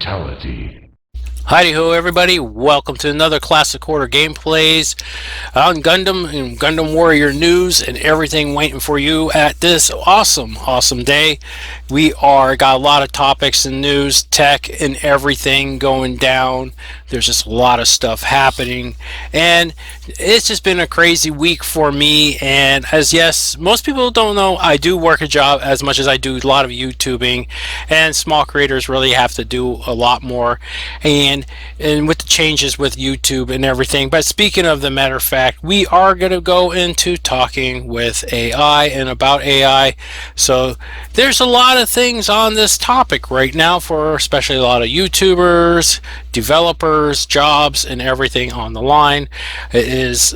Fatality. Howdy ho everybody, welcome to another Classic Quarter Gameplays on Gundam and Gundam Warrior news and everything waiting for you at this awesome day. We got a lot of topics and news, tech and everything going down. There's just a lot of stuff happening and it's just been a crazy week for me. And as yes, most people don't know, I do work a job as much as I do a lot of YouTubing, and small creators really have to do a lot more. And with the changes with YouTube and everything. But speaking of the matter of fact, we are going to go into talking with AI and about AI. So there's a lot of things on this topic right now for especially a lot of YouTubers, developers, jobs, and everything on the line. It is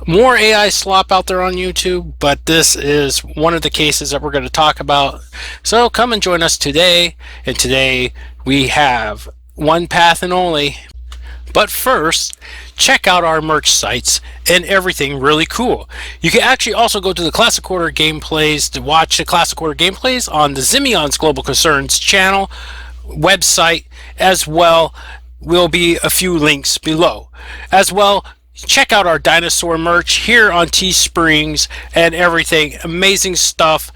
more AI slop out there on YouTube, but this is one of the cases that we're going to talk about. So come and join us today. And today we have one path and only. But first, check out our merch sites and everything really cool. You can actually also go to the Classic Quarter Gameplays to watch the Classic Quarter Gameplays on the Zimion's Global Concerns channel website as well. Will be a few links below. As well, check out our dinosaur merch here on Teesprings and everything. Amazing stuff.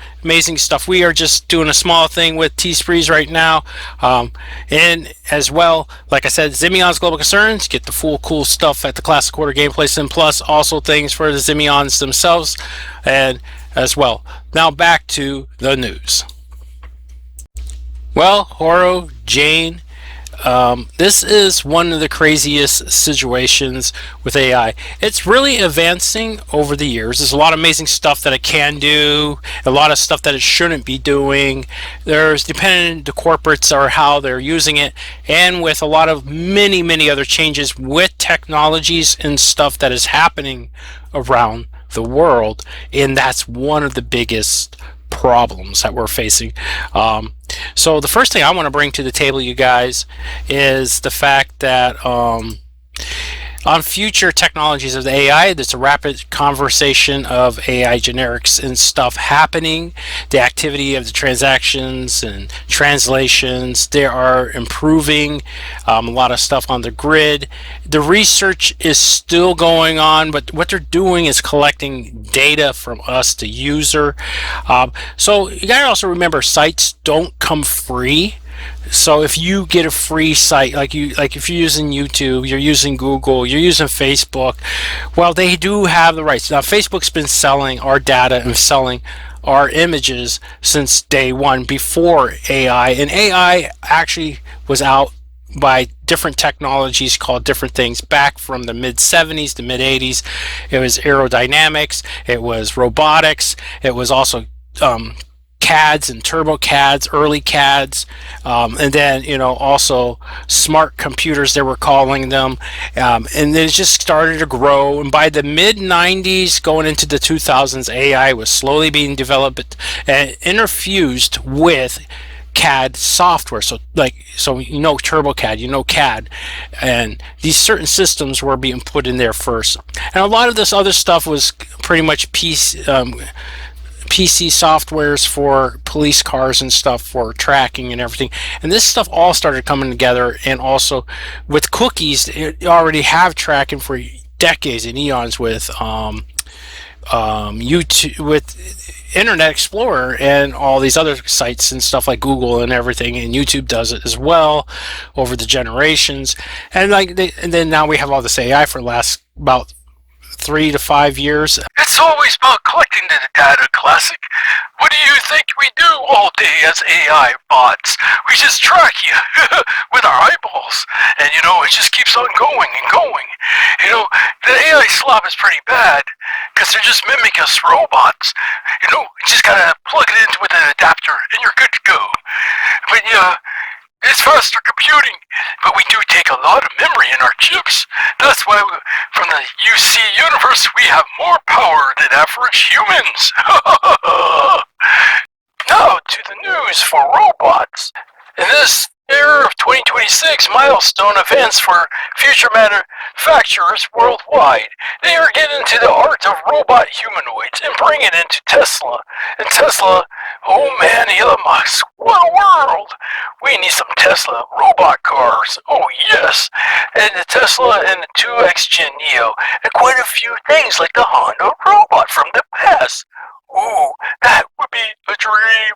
We are just doing a small thing with Teesprings right now. And as well, like I said, Zimion's Global Concerns, get the full cool stuff at the Classic Quarter Gameplays, and plus also things for the Zimions themselves. And as well, now back to the news. Well, Horo, Jane, this is one of the craziest situations with AI. It's really advancing over the years. There's a lot of amazing stuff that it can do, a lot of stuff that it shouldn't be doing. There's, depending on the corporates or how they're using it, and with a lot of many other changes with technologies and stuff that is happening around the world. And that's one of the biggest problems that we're facing. So the first thing I want to bring to the table, you guys, is the fact that on future technologies of the AI, there's a rapid conversation of AI generics and stuff happening. The activity of the transactions and translations, they are improving. A lot of stuff on the grid. The research is still going on, but what they're doing is collecting data from us, the user. So you gotta also remember, sites don't come free. So if you get a free site, like if you're using YouTube, you're using Google, you're using Facebook, well, they do have the rights. Now, Facebook's been selling our data and selling our images since day one, before AI. And AI actually was out by different technologies called different things back from the mid 70s to mid 80s. It was aerodynamics, it was robotics, it was also CADs and turbo CADs, early CADs, and then also smart computers, they were calling them, and it just started to grow. And by the mid 90s going into the 2000s, AI was slowly being developed and interfused with CAD software. So turbo CAD, CAD, and these certain systems were being put in there first, and a lot of this other stuff was pretty much PC softwares for police cars and stuff for tracking and everything. And this stuff all started coming together. And also with cookies, it already have tracking for decades and eons with YouTube, with Internet Explorer and all these other sites and stuff like Google and everything. And YouTube does it as well over the generations. And then now we have all this AI for the last about 3 to 5 years. It's always about collecting the data, Classic. What do you think we do all day as AI bots? We just track you with our eyeballs. And it just keeps on going and going. The AI slop is pretty bad because they're just mimic us robots. You just gotta plug it in with an adapter and you're good to go. But it's faster computing, but we do take a lot of memory in our chips. That's why from the UC universe we have more power than average humans. Now to the news for robots. In this year of 2026, milestone events for future manufacturers worldwide. They are getting into the art of robot humanoids and bring it into Tesla. And Tesla Oh man, Elon Musk, what a world! We need some Tesla robot cars. Oh yes, and the Tesla and the 2X Gen Neo, and quite a few things like the Honda robot from the past. Ooh, that would be a dream.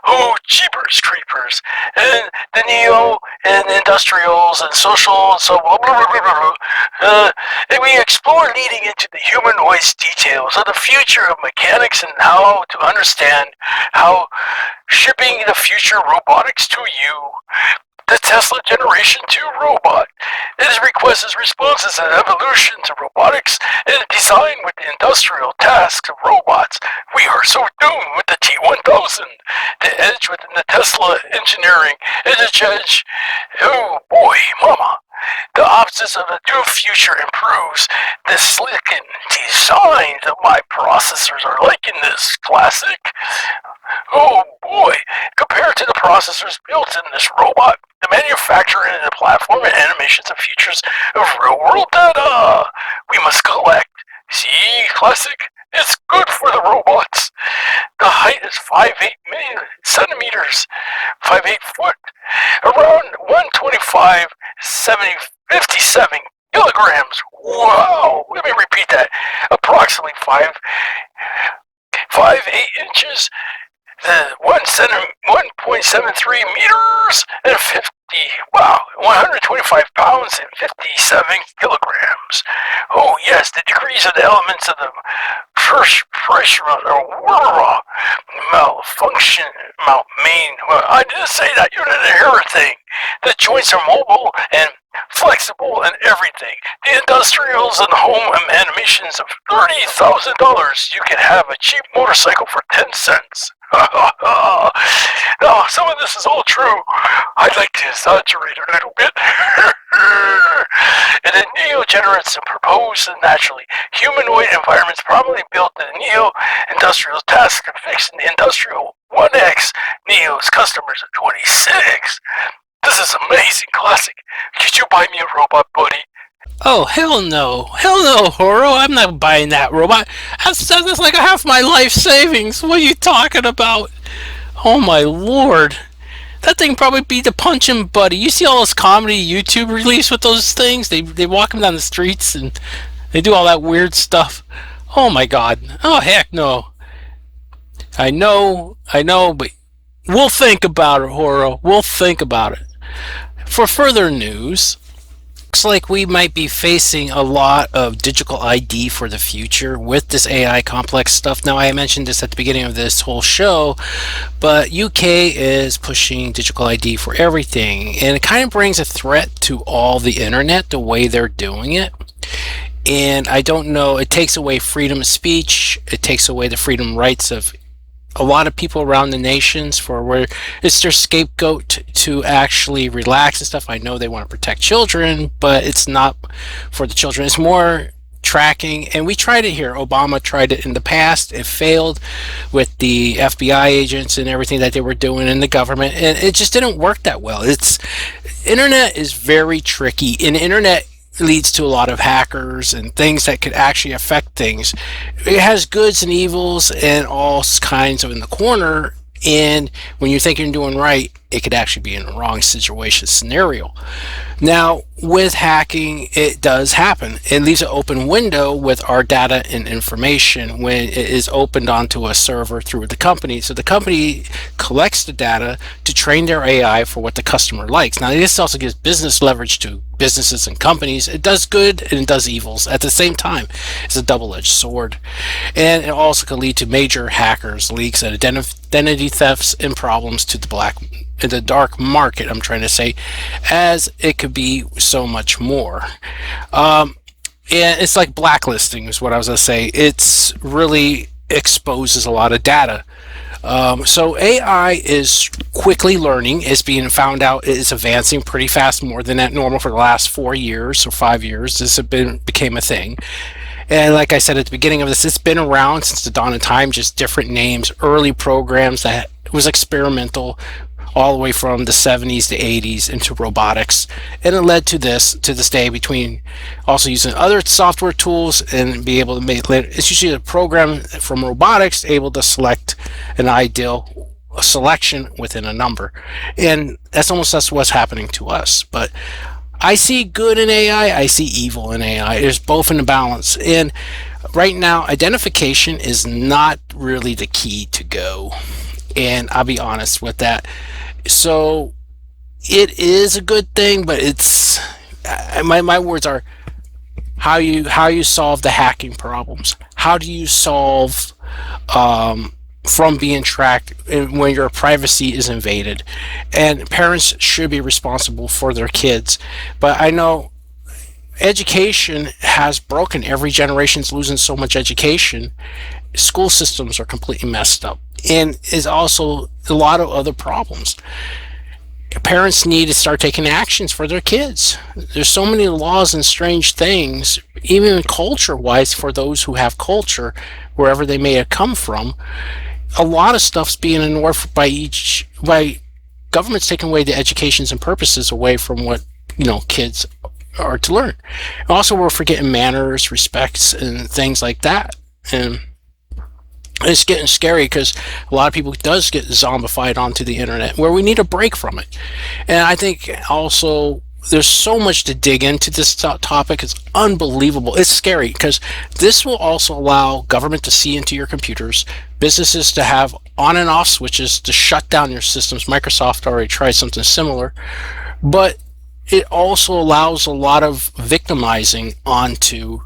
Oh, jeepers creepers. And the Neo and the industrials and social and so blah, blah, blah, blah, blah. And we explore leading into the humanoids details of the future of mechanics and how to understand how shipping the future robotics to you. The Tesla Generation 2 robot. It requests responses and evolution to robotics and design with the industrial tasks of robots. We are so doomed with the T1000. The edge within the Tesla engineering is a edge. Oh boy, mama. The opposites of the new future improves. The slick and designs of my processors are liking this classic. Oh boy, compared to the processors built in this robot, the manufacturing and the platform and animations of features of real-world data we must collect. See, classic? It's good for the robots. The height is 5'8" centimeters, 5'8" foot, around 125, 57 kilograms. Wow! Let me repeat that. Approximately 5'8" inches, the 1.73 meters and 125 pounds and 57 kilograms. Oh yes, the degrees of the elements of the first pressure or malfunction, well, I didn't say that, you didn't hear a thing. The joints are mobile and flexible and everything. The industrials and home animations of $30,000. You can have a cheap motorcycle for 10 cents. No, some of this is all true. I'd like to exaggerate a little bit. And the Neo generates and proposes naturally humanoid environments probably built the Neo industrial task and fixing the industrial 1X Neo's customers at 26. This is amazing, classic. Could you buy me a robot, buddy? Oh, hell no. Hell no, Horo. I'm not buying that robot. That's like half my life savings. What are you talking about? Oh, my lord. That thing probably be the punching buddy. You see all those comedy YouTube release with those things? They walk them down the streets and they do all that weird stuff. Oh, my god. Oh, heck no. I know, but we'll think about it, Horo. We'll think about it. For further news, looks like we might be facing a lot of digital ID for the future with this AI complex stuff. Now, I mentioned this at the beginning of this whole show, but UK is pushing digital ID for everything, and it kind of brings a threat to all the internet the way they're doing it. And I don't know, it takes away freedom of speech, it takes away the freedom rights of a lot of people around the nations for where it's their scapegoat to actually relax and stuff. I know they want to protect children, but it's not for the children. It's more tracking, and we tried it here. Obama tried it in the past. It failed with the FBI agents and everything that they were doing in the government, and it just didn't work that well. Internet is very tricky, and internet leads to a lot of hackers and things that could actually affect things. It has goods and evils and all kinds of in the corner, and when you think you're doing right, it could actually be in the wrong situation scenario. Now, with hacking, it does happen. It leaves an open window with our data and information when it is opened onto a server through the company. So the company collects the data to train their AI for what the customer likes. Now, this also gives business leverage to businesses and companies. It does good and it does evils at the same time. It's a double-edged sword. And it also can lead to major hackers, leaks, and identity thefts and problems to the dark market, I'm trying to say, as it could be so much more. And it's like blacklisting is what I was going to say. It's really exposes a lot of data. So AI is quickly learning. It's being found out. It's advancing pretty fast, more than that normal for the last 4 years or 5 years. This became a thing. And like I said at the beginning of this, it's been around since the dawn of time, just different names, early programs that was experimental, all the way from the 70s to 80s into robotics, and it led to this day, between also using other software tools and be able to make it's usually a program from robotics able to select an ideal selection within a number. And that's what's happening to us. But I see good in AI, I see evil in AI. There's both in the balance. And right now, identification is not really the key to go. And I'll be honest with that. So it is a good thing, but it's my words are how you solve the hacking problems. How do you solve from being tracked when your privacy is invaded? And parents should be responsible for their kids. But I know education has broken. Every generation's losing so much education. School systems are completely messed up. And is also a lot of other problems. Parents need to start taking actions for their kids. There's so many laws and strange things, even culture-wise, for those who have culture, wherever they may have come from. A lot of stuff's being ignored by governments taking away the educations and purposes away from what kids are to learn. Also, we're forgetting manners, respects, and things like that. And it's getting scary because a lot of people does get zombified onto the internet, where we need a break from it. And I think also there's so much to dig into this topic. It's unbelievable. It's scary because this will also allow government to see into your computers, businesses to have on and off switches to shut down your systems. Microsoft already tried something similar, but it also allows a lot of victimizing onto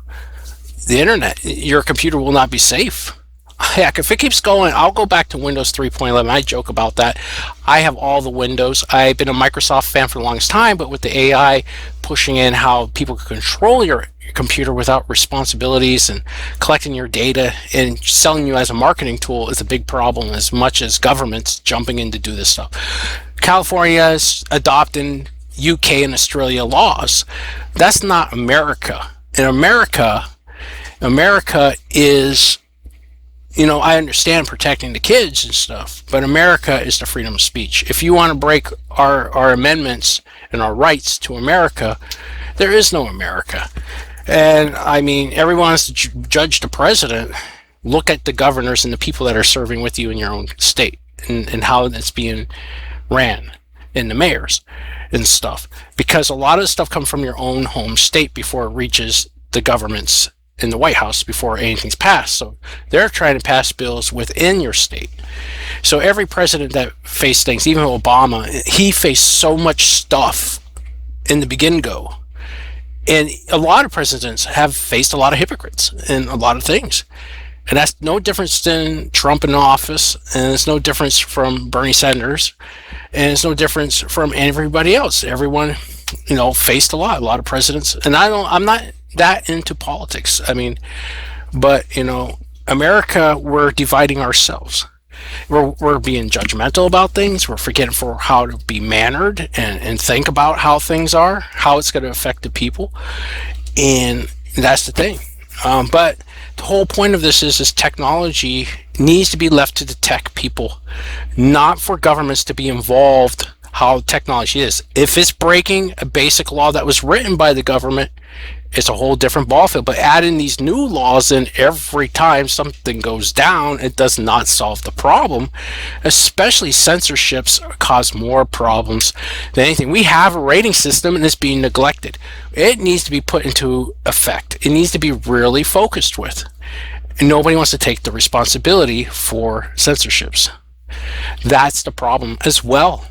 the internet. Your computer will not be safe. Heck, if it keeps going, I'll go back to Windows 3.11. I joke about that. I have all the Windows. I've been a Microsoft fan for the longest time, but with the AI pushing in how people can control your computer without responsibilities and collecting your data and selling you as a marketing tool is a big problem, as much as governments jumping in to do this stuff. California is adopting UK and Australia laws. That's not America. In America is, I understand protecting the kids and stuff, but America is the freedom of speech. If you want to break our amendments and our rights to America, there is no America. And I mean, everyone has to judge the president. Look at the governors and the people that are serving with you in your own state, and how it's being ran, and the mayors and stuff. Because a lot of the stuff comes from your own home state before it reaches the governments in the White House, before anything's passed. So they're trying to pass bills within your state. So every president that faced things, even Obama, he faced so much stuff in the get-go. And a lot of presidents have faced a lot of hypocrites in a lot of things. And that's no difference than Trump in office, and it's no difference from Bernie Sanders, and it's no difference from everybody else. Everyone, faced a lot of presidents. And I'm not that into politics. I mean, but America, we're dividing ourselves. We're being judgmental about things. We're forgetting for how to be mannered and think about how things are, how it's going to affect the people, and that's the thing. But the whole point of this is technology needs to be left to the tech people, not for governments to be involved how technology is. If it's breaking a basic law that was written by the government, it's a whole different ballfield. But adding these new laws in every time something goes down, it does not solve the problem. Especially censorships cause more problems than anything. We have a rating system and it's being neglected. It needs to be put into effect. It needs to be really focused with. And nobody wants to take the responsibility for censorships. That's the problem as well.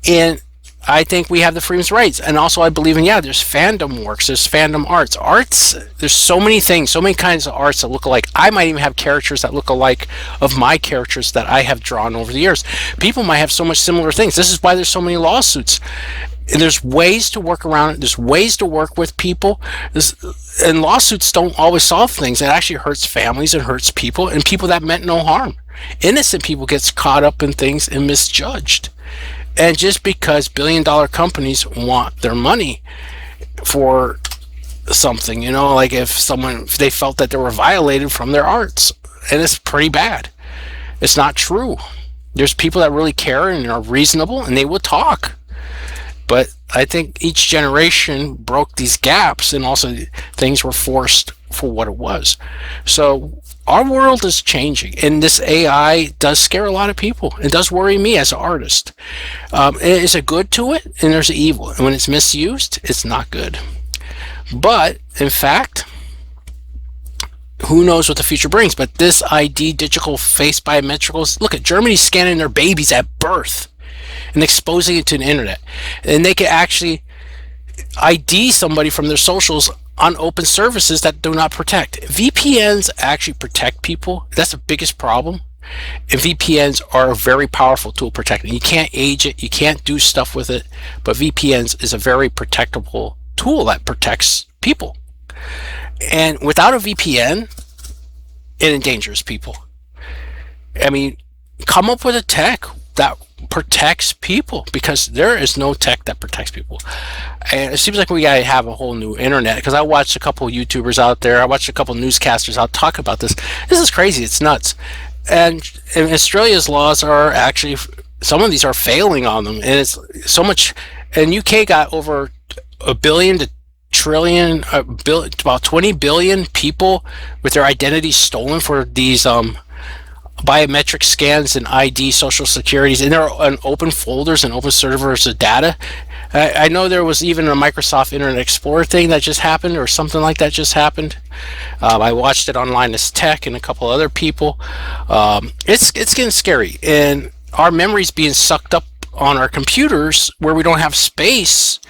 And I think we have the freedom's rights. And also I believe in, there's fandom works, there's fandom arts. There's so many things, so many kinds of arts that look alike. I might even have characters that look alike of my characters that I have drawn over the years. People might have so much similar things. This is why there's so many lawsuits. And there's ways to work around it. There's ways to work with people. And lawsuits don't always solve things. It actually hurts families and hurts people, and people that meant no harm. Innocent people gets caught up in things and misjudged. And just because billion-dollar companies want their money for something, like if they felt that they were violated from their arts, and it's pretty bad. It's not true. There's people that really care and are reasonable, and they will talk. But I think each generation broke these gaps, and also things were forced for what it was. So our world is changing, and this AI does scare a lot of people. It does worry me as an artist. There's a good to it, and there's an evil. And when it's misused, it's not good. But in fact, who knows what the future brings? But this ID, digital face biometricals, look at Germany scanning their babies at birth and exposing it to the internet. And they can actually ID somebody from their socials on open services that do not protect. VPNs actually protect people. That's the biggest problem. And VPNs are a very powerful tool protecting. You can't age it, you can't do stuff with it, but VPNs is a very protectable tool that protects people. And without a VPN, it endangers people. I mean, come up with a tech that protects people, because there is no tech that protects people. And it seems like we gotta have a whole new internet, because I watched a couple of YouTubers out there, I watched a couple of newscasters out talk about this. This is crazy, it's nuts. And Australia's laws are actually, some of these are failing on them, and it's so much. And UK got over a billion to trillion, about 20 billion people with their identities stolen for these biometric scans and ID, social securities, and they're on open folders and open servers of data. I know there was even a Microsoft Internet Explorer thing that just happened, or something like that just happened. I watched it online as tech and a couple other people. It's getting scary, and our memories being sucked up on our computers where we don't have space,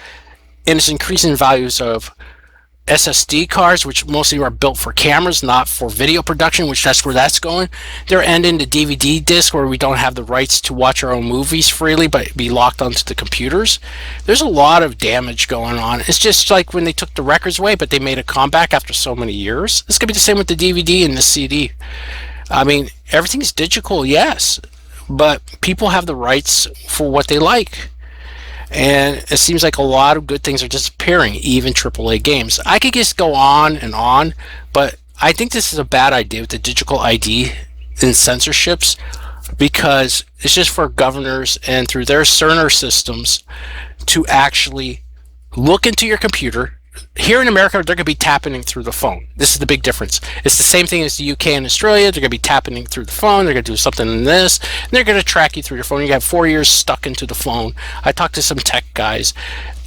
and it's increasing values of SSD cards, which mostly are built for cameras, not for video production, which that's where that's going. They're ending the DVD disc, where we don't have the rights to watch our own movies freely, but be locked onto the computers. There's a lot of damage going on. It's just like when they took the records away, but they made a comeback after so many years. It's going to be the same with the DVD and the CD. I mean, everything's digital, yes, but people have the rights for what they like. And it seems like a lot of good things are disappearing, even AAA games. I could just go on, but I think this is a bad idea with the digital ID and censorships, because it's just for governors and through their Cerner systems to actually look into your computer. Here in America, they're going to be tapping through the phone. This is the big difference. It's the same thing as the UK and Australia. They're going to be tapping through the phone. They're going to do something in this. And they're going to track you through your phone. You have 4 years stuck into the phone. I talked to some tech guys.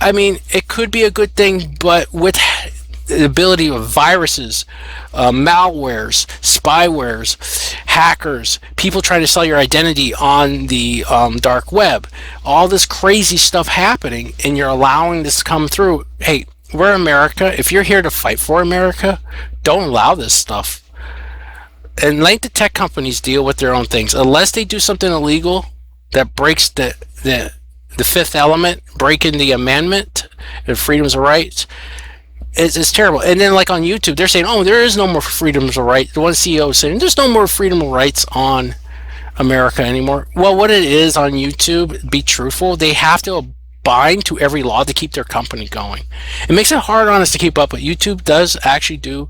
I mean, it could be a good thing, but with the ability of viruses, malwares, spywares, hackers, people trying to sell your identity on the dark web, all this crazy stuff happening, and you're allowing this to come through. Hey, we're America. If you're here to fight for America, don't allow this stuff. And let the tech companies deal with their own things. Unless they do something illegal that breaks the fifth element, breaking the amendment, the freedoms of rights, it's terrible. And then, like on YouTube, they're saying, oh, there is no more freedoms of rights. The one CEO is saying, there's no more freedom of rights on America anymore. Well, what it is on YouTube, be truthful, they have to bind to every law to keep their company going. It makes it hard on us to keep up, but YouTube does actually do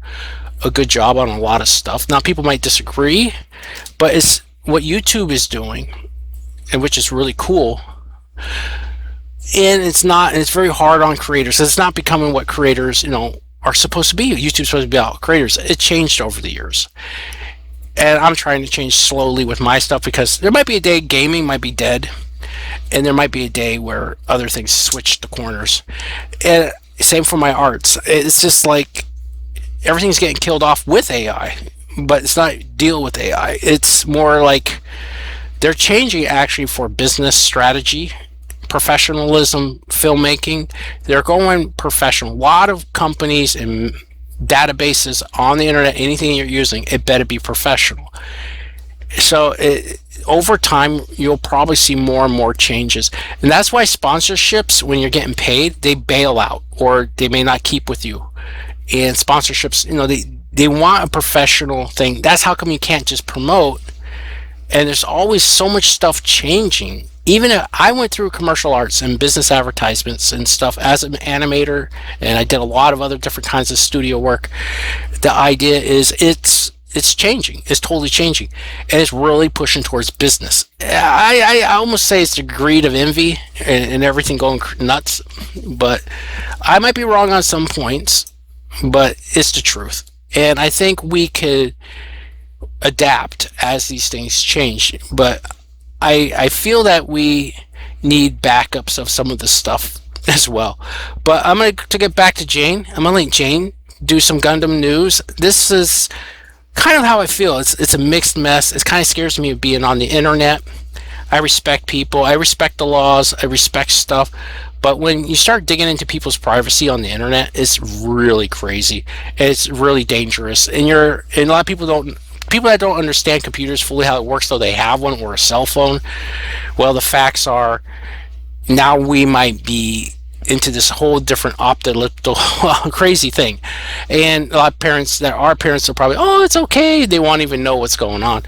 a good job on a lot of stuff. Now, people might disagree, but it's what YouTube is doing, and which is really cool. And it's very hard on creators. It's not becoming what creators, are supposed to be. YouTube's supposed to be about creators. It changed over the years. And I'm trying to change slowly with my stuff, because there might be a day gaming might be dead, and there might be a day where other things switch the corners. And same for my arts. It's just like everything's getting killed off with AI, but it's not deal with AI. It's more like they're changing actually for business strategy, professionalism, filmmaking. They're going professional. A lot of companies and databases on the internet, anything you're using, it better be professional. So over time, you'll probably see more and more changes. And that's why sponsorships, when you're getting paid, they bail out, or they may not keep with you. And sponsorships, they want a professional thing. That's how come you can't just promote. And there's always so much stuff changing. Even if I went through commercial arts and business advertisements and stuff as an animator, and I did a lot of other different kinds of studio work, the idea is it's changing. It's totally changing, and it's really pushing towards business. I almost say it's the greed of envy and everything going nuts, but I might be wrong on some points, but it's the truth. and I think we could adapt as these things change. But I feel that we need backups of some of the stuff as well. But I'm going to get back to Jane. I'm going to let Jane do some Gundam news. This is kind of how I feel. It's a mixed mess. It kind of scares me of being on the internet. I respect people. I respect the laws. I respect stuff. But when you start digging into people's privacy on the internet, it's really crazy. It's really dangerous. And a lot of people that don't understand computers fully how it works, though they have one or a cell phone. Well, the facts are now we might be into this whole different optical crazy thing. And a lot of parents are probably, oh, it's okay. They won't even know what's going on.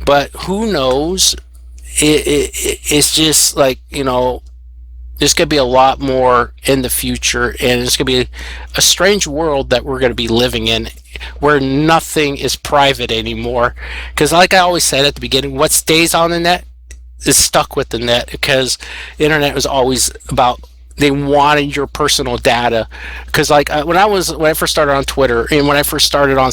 But who knows? It's just like, there's going to be a lot more in the future, and it's going to be a strange world that we're going to be living in where nothing is private anymore. Because like I always said at the beginning, what stays on the net is stuck with the net, because the internet was always about, they wanted your personal data. Because like when I first started on Twitter, and when I first started on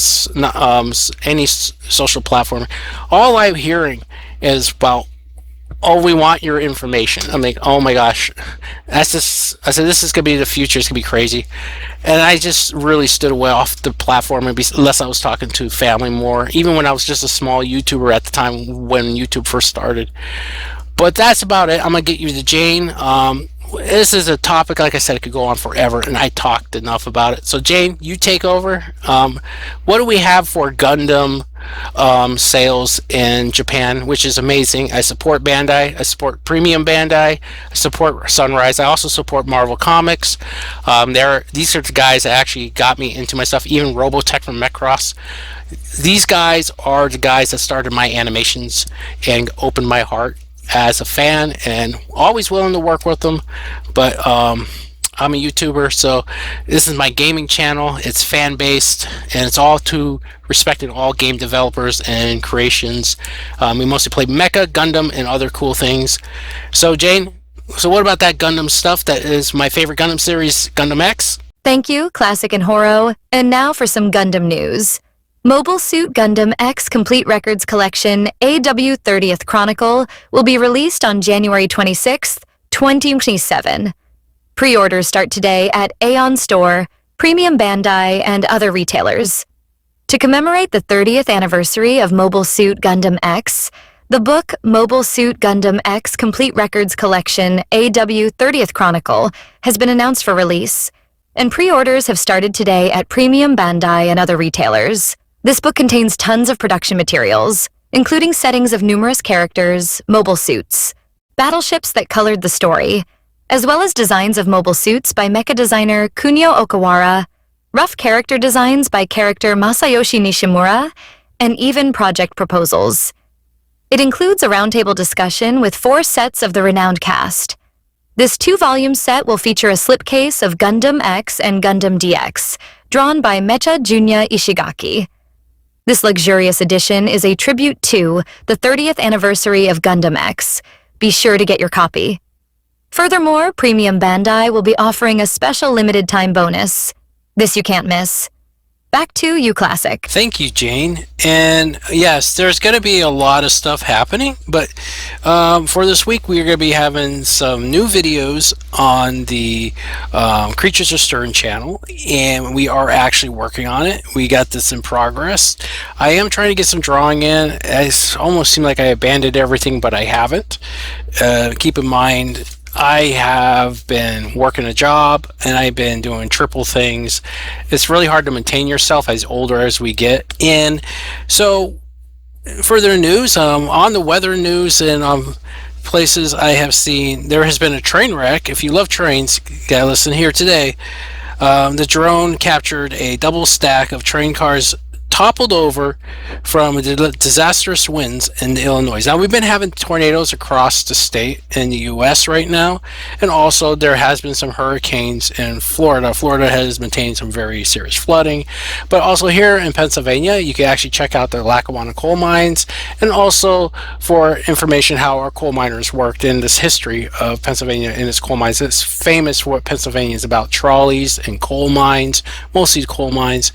any social platform, all I'm hearing is about, oh, we want your information. I'm like, oh my gosh, that's just. I said, this is gonna be the future. It's gonna be crazy, and I just really stood away off the platform, unless I was talking to family more. Even when I was just a small YouTuber at the time when YouTube first started. But that's about it. I'm gonna get you to Jane. This is a topic, like I said, it could go on forever, and I talked enough about it. So Jane, you take over. What do we have for Gundam sales in Japan, which is amazing? I support Bandai. I support Premium Bandai. I support Sunrise. I also support Marvel Comics. These are the guys that actually got me into my stuff. Even Robotech from Macross. These guys are the guys that started my animations and opened my heart as a fan, and always willing to work with them. But I'm a YouTuber, so this is my gaming channel. It's fan based, and it's all to respecting all game developers and creations. We mostly play Mecha, Gundam, and other cool things. So Jane, what about that Gundam stuff? That is my favorite Gundam series, Gundam X. Thank you, Classic and Horo. And now for some Gundam news. Mobile Suit Gundam X Complete Records Collection AW 30th Chronicle will be released on January 26th, 2027. Pre-orders start today at Aeon Store, Premium Bandai, and other retailers. To commemorate the 30th anniversary of Mobile Suit Gundam X, the book Mobile Suit Gundam X Complete Records Collection AW 30th Chronicle has been announced for release, and pre-orders have started today at Premium Bandai and other retailers. This book contains tons of production materials, including settings of numerous characters, mobile suits, battleships that colored the story, as well as designs of mobile suits by mecha designer Kunio Okawara, rough character designs by character Masayoshi Nishimura, and even project proposals. It includes a roundtable discussion with 4 sets of the renowned cast. This 2-volume set will feature a slipcase of Gundam X and Gundam DX, drawn by Mecha Junya Ishigaki. This luxurious edition is a tribute to the 30th anniversary of Gundam X. Be sure to get your copy. Furthermore, Premium Bandai will be offering a special limited-time bonus. This you can't miss. Back to you, Classic. Thank you, Jane. And yes, there's going to be a lot of stuff happening, but for this week, we're going to be having some new videos on the Creatures of Stern channel, and we are actually working on it. We got this in progress. I am trying to get some drawing in. It almost seemed like I abandoned everything, but I haven't. Keep in mind, I have been working a job, and I've been doing triple things. It's really hard to maintain yourself as older as we get in. So, further news, on the weather news and places I have seen, there has been a train wreck. If you love trains, you gotta listen here today. The drone captured a double stack of train cars toppled over from disastrous winds in Illinois. Now, we've been having tornadoes across the state in the U.S. right now, and also there has been some hurricanes in Florida. Florida has maintained some very serious flooding, but also here in Pennsylvania, you can actually check out the Lackawanna coal mines, and also for information how our coal miners worked in this history of Pennsylvania and its coal mines. It's famous for what Pennsylvania is about: trolleys and coal mines, mostly coal mines,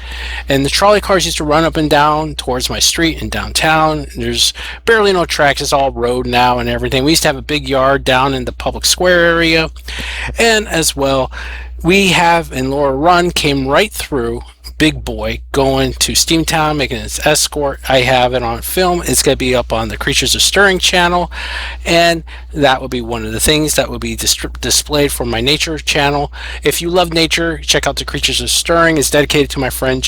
and the trolley cars used to run up and down towards my street in downtown. There's barely no tracks, it's all road now and everything. We used to have a big yard down in the public square area, and as well, we have in Laura Run came right through Big Boy going to Steamtown, making its escort. I have it on film. It's going to be up on the Creatures of Stirring channel, and that will be one of the things that will be displayed for my nature channel. If you love nature, check out the Creatures of Stirring. It's dedicated to my friend,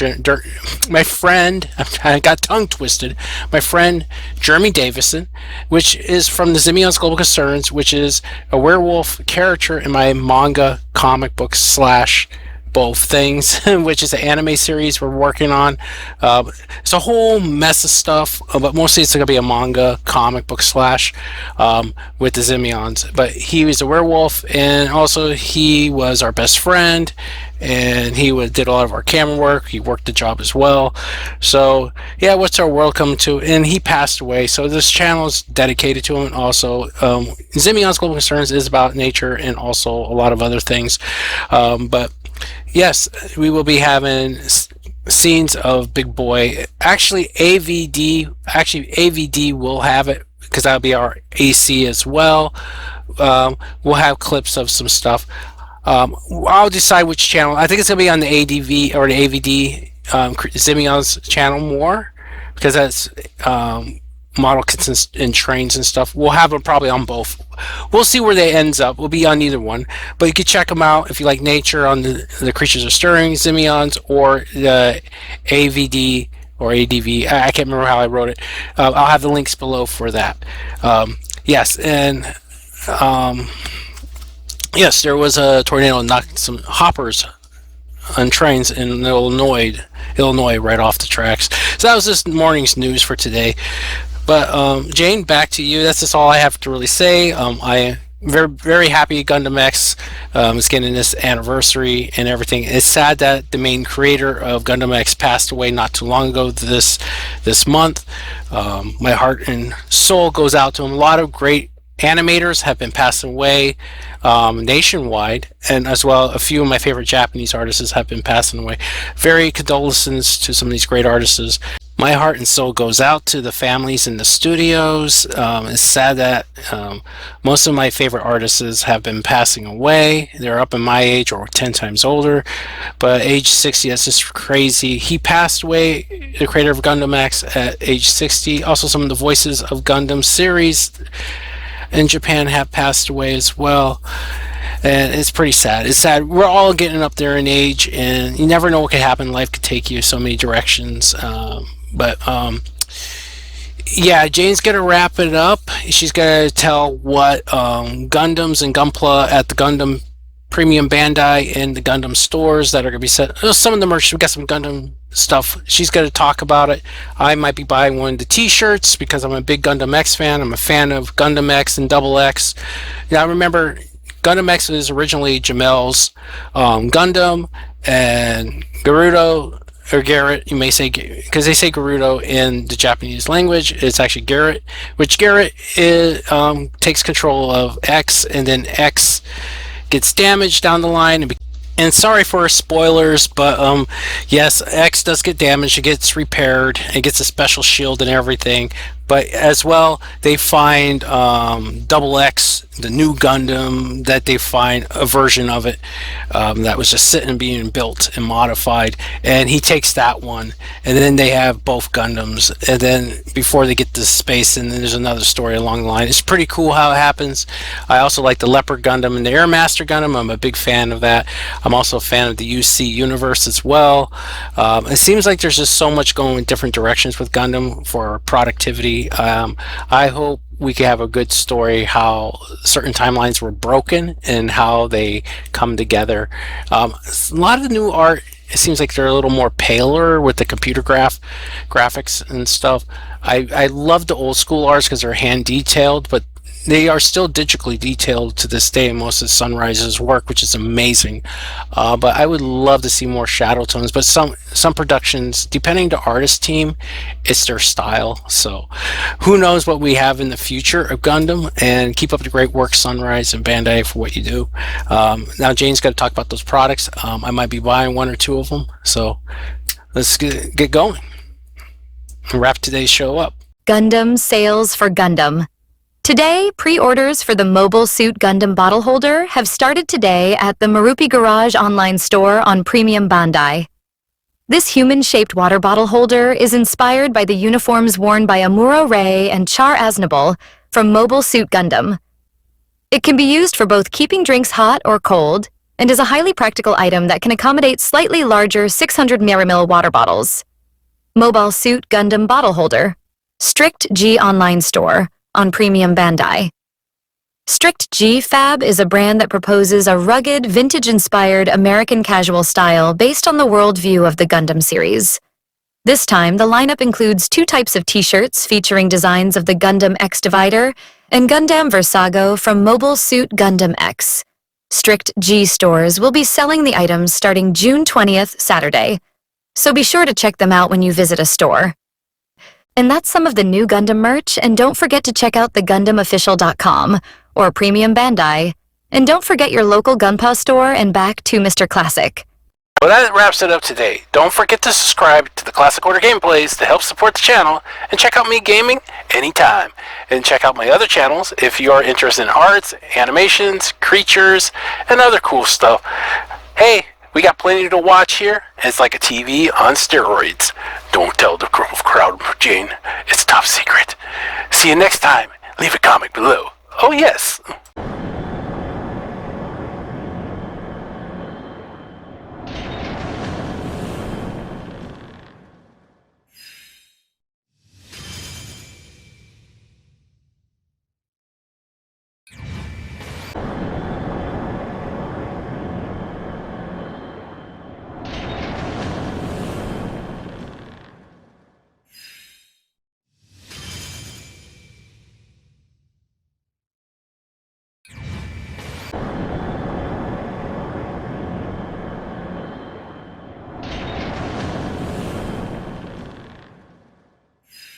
I got tongue twisted, my friend Jeremy Davison, which is from the Zimion's Global Concerns, which is a werewolf character in my manga comic book slash both things, which is an anime series we're working on. It's a whole mess of stuff, but mostly it's going to be a manga comic book slash with the Zimions. But he was a werewolf, and also he was our best friend, and he did a lot of our camera work. He worked the job as well. So yeah, what's our world coming to? And he passed away, so this channel is dedicated to him. And also Zimion's Global Concerns is about nature and also a lot of other things, but yes, we will be having scenes of Big Boy. Actually, AVD will have it, because that'll be our AC as well. We'll have clips of some stuff. I'll decide which channel. I think it's gonna be on the ADV or the AVD Zimion's channel more, because that's model kits and trains and stuff. We'll have them probably on both. We'll see where they ends up. We'll be on either one, but you can check them out if you like nature on the Creatures of Stirring Zimions, or the AVD or ADV. I can't remember how I wrote it. I'll have the links below for that. Yes, and yes, there was a tornado and knocked some hoppers on trains in Illinois right off the tracks. So that was this morning's news for today. But Jane, back to you. That's just all I have to really say. I am very, very happy Gundam X is getting this anniversary and everything. It's sad that the main creator of Gundam X passed away not too long ago this month. My heart and soul goes out to him. A lot of great animators have been passing away nationwide, and as well a few of my favorite Japanese artists have been passing away. Very condolences to some of these great artists. My heart and soul goes out to the families in the studios. It's sad that most of my favorite artists have been passing away. They're up in my age or 10 times older, but age 60, that's just crazy. He passed away, the creator of Gundam X, at age 60. Also, some of the voices of Gundam series in Japan have passed away as well, and it's pretty sad. It's sad. We're all getting up there in age, and you never know what could happen. Life could take you so many directions. But yeah, Jane's gonna wrap it up. She's gonna tell what Gundams and Gunpla at the Gundam Premium Bandai and the Gundam stores that are gonna be set. Some of the merch, we got some Gundam stuff. She's gonna talk about it. I might be buying one of the t-shirts because I'm a big Gundam X fan. I'm a fan of Gundam X and Double X. Now, I remember Gundam X was originally Jamel's Gundam, and Gerudo, or Garrett, you may say, because they say Gerudo in the Japanese language, it's actually Garrett, which Garrett takes control of X, and then X gets damaged down the line. And sorry for spoilers, but yes, X does get damaged. It gets repaired. It gets a special shield and everything. But as well, they find Double X, the new Gundam, that they find a version of it that was just sitting and being built and modified. And he takes that one. And then they have both Gundams. And then before they get to space, and then there's another story along the line. It's pretty cool how it happens. I also like the Leopard Gundam and the Airmaster Gundam. I'm a big fan of that. I'm also a fan of the UC universe as well. It seems like there's just so much going in different directions with Gundam for productivity. I hope we can have a good story how certain timelines were broken and how they come together. A lot of the new art it seems like they're a little more paler with the computer graphics and stuff. I love the old school arts because they're hand detailed, but they are still digitally detailed to this day in most of Sunrise's work, which is amazing. But I would love to see more shadow tones. But some productions, depending the artist team, it's their style. So who knows what we have in the future of Gundam. And keep up the great work, Sunrise and Bandai, for what you do. Now Jane's got to talk about those products. I might be buying one or two of them. So let's get going and wrap today's show up. Gundam sales for Gundam. Today, pre-orders for the Mobile Suit Gundam bottle holder have started today at the Marupi Garage online store on Premium Bandai. This human-shaped water bottle holder is inspired by the uniforms worn by Amuro Ray and Char Aznable from Mobile Suit Gundam. It can be used for both keeping drinks hot or cold, and is a highly practical item that can accommodate slightly larger 600 ml water bottles. Mobile Suit Gundam bottle holder. Strict G online store on Premium Bandai. Strict G Fab is a brand that proposes a rugged, vintage-inspired American casual style based on the worldview of the Gundam series. This time, the lineup includes 2 types of t-shirts featuring designs of the Gundam X Divider and Gundam Versago from Mobile Suit Gundam X. Strict G stores will be selling the items starting June 20th, Saturday, so be sure to check them out when you visit a store. And that's some of the new Gundam merch, and don't forget to check out the GundamOfficial.com or Premium Bandai. And don't forget your local Gunpla store and back to Mr. Classic. Well, that wraps it up today. Don't forget to subscribe to the Classic Order Gameplays to help support the channel, and check out me gaming anytime. And check out my other channels if you are interested in arts, animations, creatures, and other cool stuff. Hey, we got plenty to watch here. It's like a TV on steroids. Don't tell the crowd, Jane. It's top secret. See you next time. Leave a comment below. Oh, yes.